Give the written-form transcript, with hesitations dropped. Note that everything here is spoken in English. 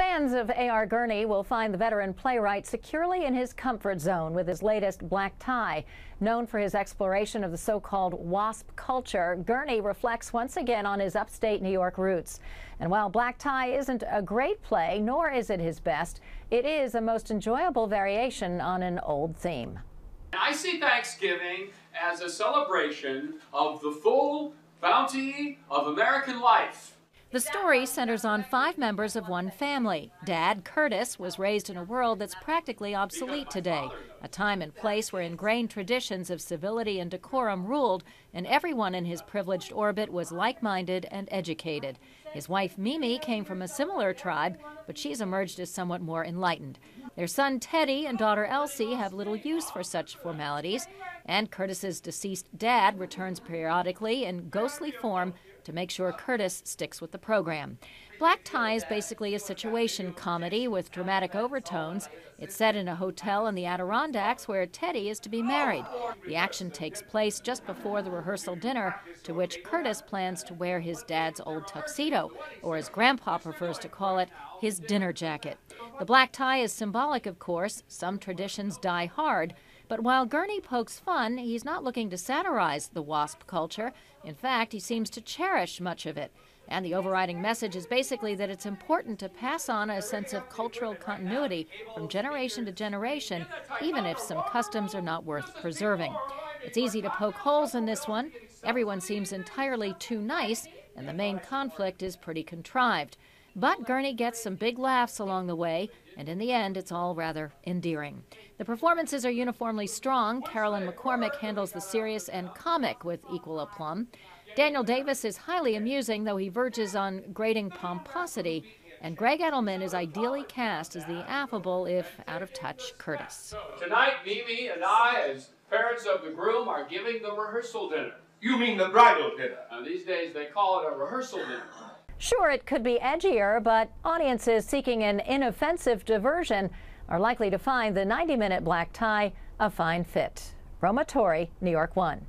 Fans of A.R. Gurney will find the veteran playwright securely in his comfort zone with his latest Black Tie. Known for his exploration of the so-called WASP culture, Gurney reflects once again on his upstate New York roots. And while Black Tie isn't a great play, nor is it his best, it is a most enjoyable variation on an old theme. I see Thanksgiving as a celebration of the full bounty of American life. The story centers on 5 members of one family. Dad, Curtis, was raised in a world that's practically obsolete today, a time and place where ingrained traditions of civility and decorum ruled, and everyone in his privileged orbit was like-minded and educated. His wife, Mimi, came from a similar tribe, but she's emerged as somewhat more enlightened. Their son, Teddy, and daughter, Elsie, have little use for such formalities, and Curtis's deceased dad returns periodically in ghostly form to make sure Curtis sticks with the program. Black Tie is basically a situation comedy with dramatic overtones. It's set in a hotel in the Adirondacks where Teddy is to be married. The action takes place just before the rehearsal dinner, to which Curtis plans to wear his dad's old tuxedo, or as Grandpa prefers to call it, his dinner jacket. The black tie is symbolic, of course. Some traditions die hard. But while Gurney pokes fun, he's not looking to satirize the WASP culture. In fact, he seems to cherish much of it. And the overriding message is basically that it's important to pass on a sense of cultural continuity from generation to generation, even if some customs are not worth preserving. It's easy to poke holes in this one. Everyone seems entirely too nice, and the main conflict is pretty contrived. But Gurney gets some big laughs along the way, and in the end, it's all rather endearing. The performances are uniformly strong. Carolyn McCormick handles the serious and comic with equal aplomb. Daniel Davis is highly amusing, though he verges on grating pomposity. And Gregg Edelman is ideally cast as the affable, if out-of-touch, Curtis. Tonight, Mimi and I, as parents of the groom, are giving the rehearsal dinner. You mean the bridal dinner? These days, they call it a rehearsal dinner. Sure, it could be edgier, but audiences seeking an inoffensive diversion are likely to find the 90-minute Black Tie a fine fit. Roma Torrey, New York 1.